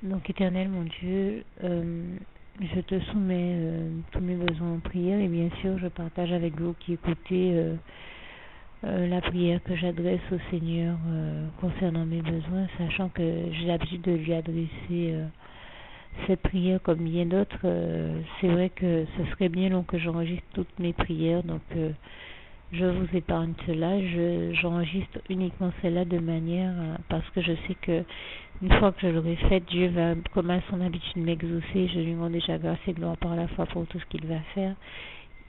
Donc, Éternel, mon Dieu, je te soumets tous mes besoins en prière et bien sûr, je partage avec vous qui écoutez la prière que j'adresse au Seigneur concernant mes besoins, sachant que j'ai l'habitude de lui adresser cette prière comme bien d'autres. C'est vrai que ce serait bien long que j'enregistre toutes mes prières, donc je vous épargne cela. J'enregistre uniquement cela de manière parce que je sais que une fois que je l'aurai fait, Dieu va, comme à son habitude, m'exaucer. Je lui demande déjà grâce et gloire par la foi pour tout ce qu'il va faire.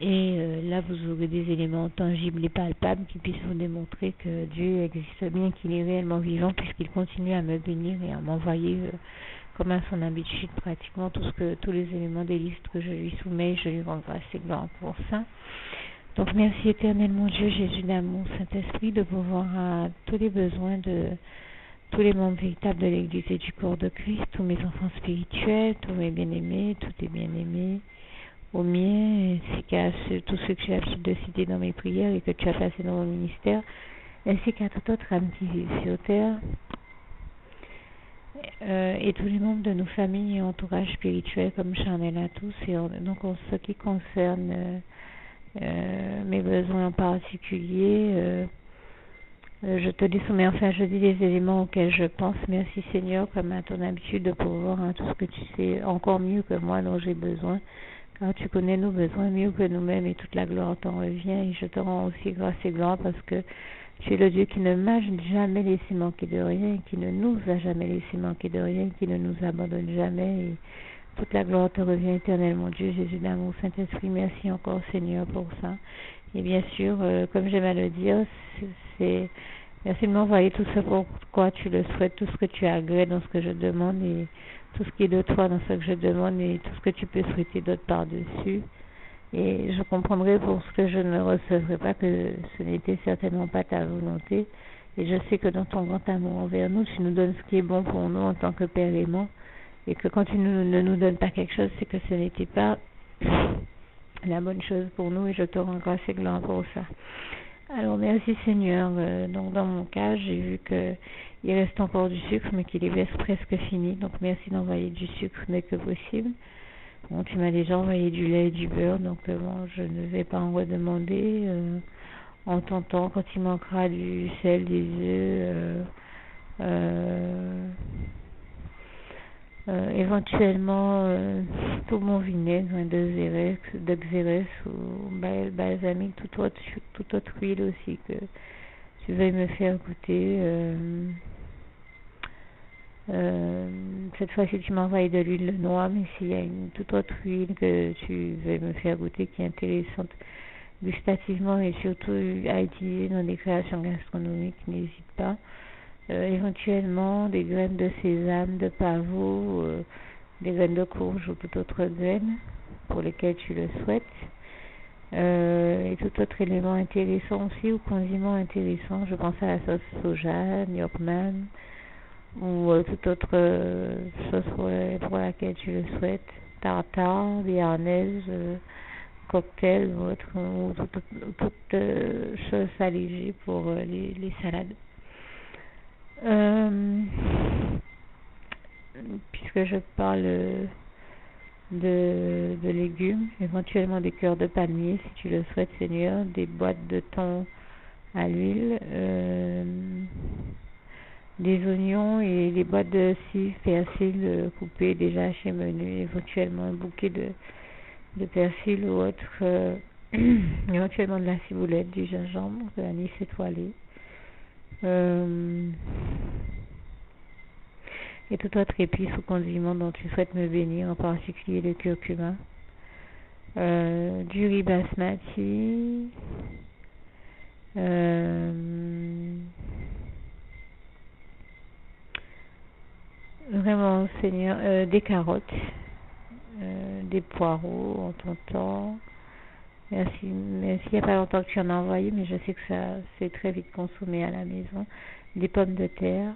Et là, vous aurez des éléments tangibles et palpables qui puissent vous démontrer que Dieu existe bien, qu'il est réellement vivant, puisqu'il continue à me bénir et à m'envoyer, comme à son habitude, pratiquement tous les éléments des listes que je lui soumets. Je lui rends grâce et gloire pour ça. Donc, merci Éternel, mon Dieu, Jésus d'amour, Saint-Esprit, de pouvoir à tous les besoins de tous les membres véritables de l'Église et du corps de Christ, tous mes enfants spirituels, tous mes bien-aimés, tous tes bien-aimés, aux miens, ainsi qu'à tous ceux que tu as l'habitude de citer dans mes prières et que tu as placés dans mon ministère, ainsi qu'à toute autre âme qui vit sur terre, et tous les membres de nos familles et entourages spirituels comme charnel à tous, et donc en ce qui concerne mes besoins en particulier, je te les soumets, enfin je dis les éléments auxquels je pense. Merci Seigneur, comme à ton habitude, de pouvoir tout ce que tu sais encore mieux que moi dont j'ai besoin, car tu connais nos besoins mieux que nous-mêmes et toute la gloire t'en revient. Et je te rends aussi grâce et gloire parce que tu es le Dieu qui ne m'a jamais laissé manquer de rien, qui ne nous a jamais laissé manquer de rien, qui ne nous abandonne jamais. Et toute la gloire te revient, Éternel, mon Dieu, Jésus d'amour, Saint-Esprit. Merci encore Seigneur pour ça. Et bien sûr, comme j'aime à le dire, c'est merci de m'envoyer tout ce pour quoi tu le souhaites, tout ce que tu agrées dans ce que je demande et tout ce qui est de toi dans ce que je demande et tout ce que tu peux souhaiter d'autre par-dessus. Et je comprendrai pour ce que je ne recevrai pas que ce n'était certainement pas ta volonté. Et je sais que dans ton grand amour envers nous, tu nous donnes ce qui est bon pour nous en tant que père aimant. Et que quand tu ne nous donnes pas quelque chose, c'est que ce n'était pas la bonne chose pour nous et je te rends grâce et gloire pour ça. Alors merci Seigneur. Donc dans mon cas, j'ai vu que il reste encore du sucre, mais qu'il est presque fini. Donc merci d'envoyer du sucre dès que possible. Bon, tu m'as déjà envoyé du lait et du beurre, donc bon, je ne vais pas en redemander. En tentant, quand il manquera du sel, des œufs, éventuellement tout mon vinaigre de xérès ou balsamique, toute autre huile aussi que tu veuilles me faire goûter. Cette fois-ci tu m'as envoyé de l'huile noire, mais s'il y a une toute autre huile que tu veuilles me faire goûter qui est intéressante gustativement et surtout à utiliser dans des créations gastronomiques, n'hésite pas. Éventuellement des graines de sésame, de pavot, des graines de courge ou toute autre graine pour lesquelles tu le souhaites. Et tout autre élément intéressant aussi ou condiment intéressant, je pense à la sauce soja, Yorkman ou toute autre sauce pour laquelle tu le souhaites, tartare, béarnaise, cocktail ou autre, ou toute chose allégée pour les salades. Puisque je parle de légumes, éventuellement des cœurs de palmier si tu le souhaites Seigneur, des boîtes de thon à l'huile, des oignons et des boîtes de persil coupés déjà hachés menus, éventuellement un bouquet de persil ou autre, éventuellement de la ciboulette, du gingembre, de l'anis étoilé. Et tout autre épice ou condiment dont tu souhaites me bénir, en particulier le curcuma, du riz basmati, vraiment Seigneur, des carottes, des poireaux en ton temps. Merci, il n'y a pas longtemps que tu en as envoyé, mais je sais que ça c'est très vite consommé à la maison. Des pommes de terre,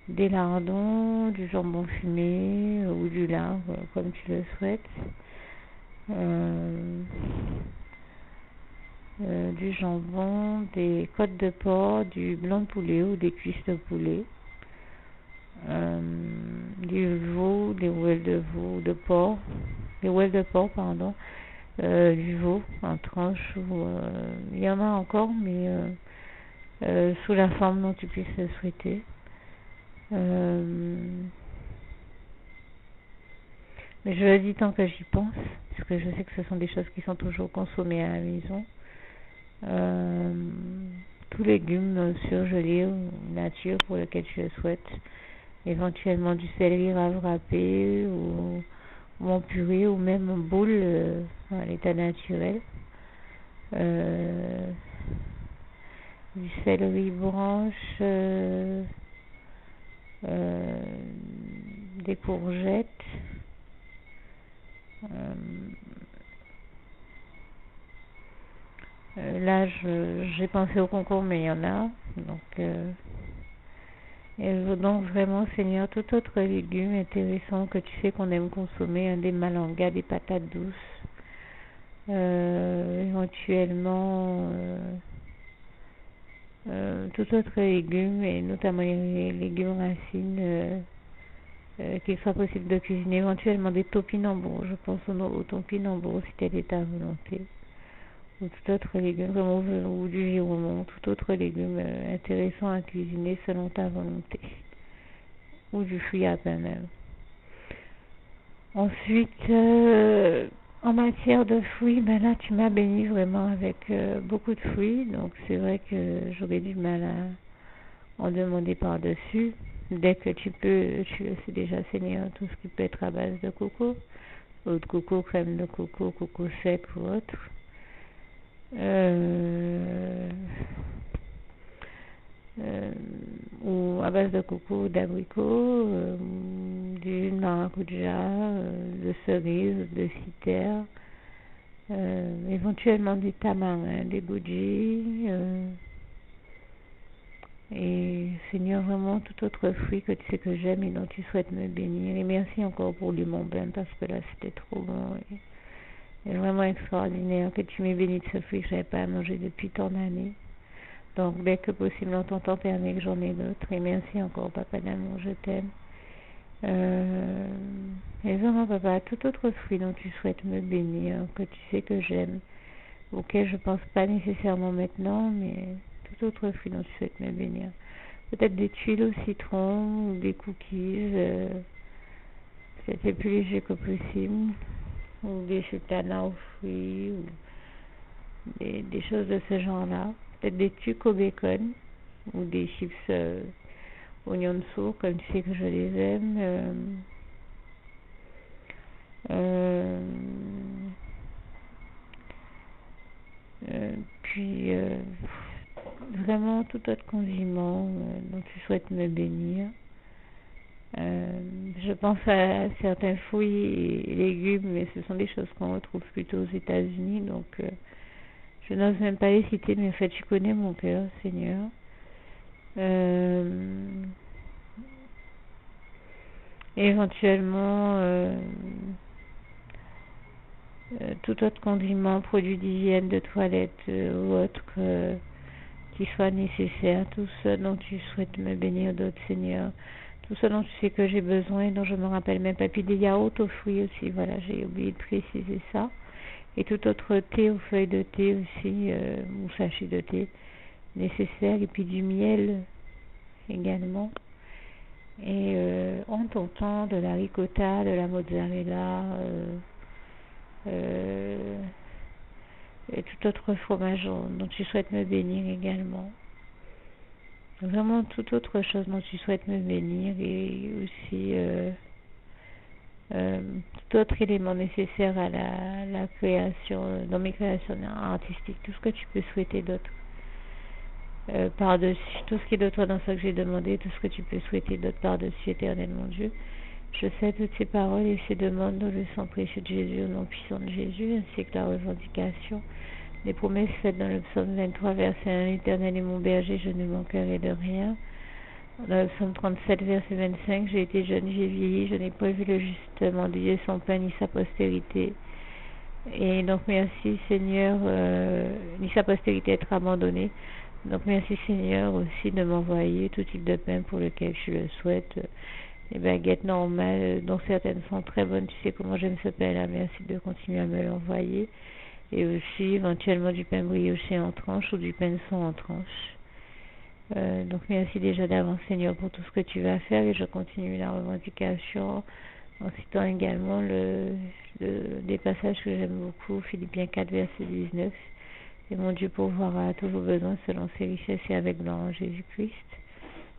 des lardons, du jambon fumé ou du lard, comme tu le souhaites, du jambon, des côtes de porc, du blanc de poulet ou des cuisses de poulet, du veau, des ouelles de veau, des ouelles de porc, pardon, du veau en tranche, ou il y en a encore, mais sous la forme dont tu puisses le souhaiter. Mais je le dis tant que j'y pense, parce que je sais que ce sont des choses qui sont toujours consommées à la maison. Tout légume surgelé ou nature pour lequel tu le souhaites. Éventuellement du céleri râpé ou en purée ou même en boule à l'état naturel. Du céleri branche, des courgettes. Là, j'ai pensé au concombre, mais il y en a. Donc vraiment, Seigneur, tout autre légume intéressant que tu sais qu'on aime consommer, des malangas, des patates douces, éventuellement tout autre légume, et notamment les légumes racines, qu'il soit possible de cuisiner, éventuellement des topinambours. Je pense aux topinambours si telle est ta volonté. Ou tout autre légume, vraiment, ou du giromont, tout autre légume intéressant à cuisiner selon ta volonté. Ou du fruit à pain même. Ensuite, en matière de fruits, ben là tu m'as béni vraiment avec beaucoup de fruits, donc c'est vrai que j'aurais du mal à en demander par-dessus. Dès que tu peux, tu le sais déjà, Seigneur, tout ce qui peut être à base de coco, ou de coco, crème de coco, coco sec ou autre. Ou à base de coco, d'abricot, du maracuja, de cerise, de citerne, éventuellement du tamarin, des bougies, et Seigneur, vraiment tout autre fruit que tu sais que j'aime et dont tu souhaites me bénir. Et merci encore pour le Mont Blanc, parce que là c'était trop bon et vraiment extraordinaire que tu m'aies béni de ce fruit que je n'avais pas à manger depuis tant d'années. Donc dès que possible en ton temps permet que j'en ai d'autres. Et merci encore Papa d'amour, je t'aime. Et vraiment Papa, tout autre fruit dont tu souhaites me bénir, que tu sais que j'aime, auquel je pense pas nécessairement maintenant, mais tout autre fruit dont tu souhaites me bénir. Peut-être des tuiles au citron, ou des cookies, peut-être les plus légers que possible, ou des sultanas aux fruits, ou des choses de ce genre-là. Peut-être des tucs au bacon, ou des chips oignons sourds, comme tu sais que je les aime. Puis vraiment tout autre condiment dont tu souhaites me bénir. Je pense à certains fruits et légumes, mais ce sont des choses qu'on retrouve plutôt aux États-Unis, donc je n'ose même pas les citer, mais en fait tu connais mon cœur, Seigneur. Éventuellement tout autre condiment, produit d'hygiène, de toilette ou autre qui soit nécessaire, tout ce dont tu souhaites me bénir d'autres, Seigneur, tout ce dont tu sais que j'ai besoin, dont je me rappelle même pas, puis des yaourts aux fruits aussi, voilà, j'ai oublié de préciser ça, et tout autre thé aux feuilles de thé aussi, ou sachet de thé nécessaire, et puis du miel également, et en ton temps, de la ricotta, de la mozzarella, et tout autre fromage dont tu souhaites me bénir également. Vraiment toute autre chose dont tu souhaites me bénir, et aussi tout autre élément nécessaire à la création, dans mes créations artistiques, tout ce que tu peux souhaiter d'autre. Par-dessus, tout ce qui est de toi dans ce que j'ai demandé, tout ce que tu peux souhaiter d'autre par-dessus, éternel mon Dieu. Je sais toutes ces paroles et ces demandes dans le sang précieux de Jésus, au nom puissant de Jésus, ainsi que la revendication des promesses faites dans le psaume 23, verset 1, l'Éternel est mon berger, je ne manquerai de rien. Dans le psaume 37, verset 25, j'ai été jeune, j'ai vieilli, je n'ai pas vu le juste mendier son pain ni sa postérité. Et donc merci Seigneur, ni sa postérité être abandonnée. Donc merci Seigneur aussi de m'envoyer tout type de pain pour lequel je le souhaite. Les baguettes normales, dont certaines sont très bonnes, tu sais comment j'aime ce pain-là, merci de continuer à me l'envoyer. Et aussi éventuellement du pain brioché en tranches ou du pain de son en tranches. Donc merci déjà d'avance Seigneur pour tout ce que tu vas faire et je continue la revendication en citant également des passages que j'aime beaucoup, Philippiens 4 verset 19. Et mon Dieu pourvoira à tous vos besoins selon ses richesses et avec gloire en Jésus-Christ.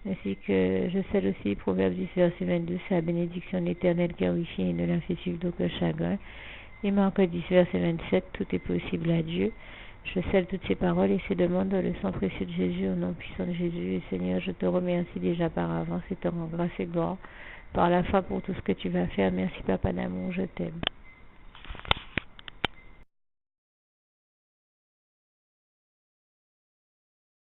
Ainsi que je sais aussi, Proverbe 10 verset 22, c'est la bénédiction éternelle qui enrichit et ne la fait suivre d'aucun chagrin. Et Marc 10 verset 27, tout est possible à Dieu. Je scelle toutes ces paroles et ces demandes dans le sang précieux de Jésus, au nom puissant de Jésus. Et Seigneur, je te remercie déjà par avance et te rends grâce et gloire par la foi pour tout ce que tu vas faire. Merci Papa d'amour, je t'aime.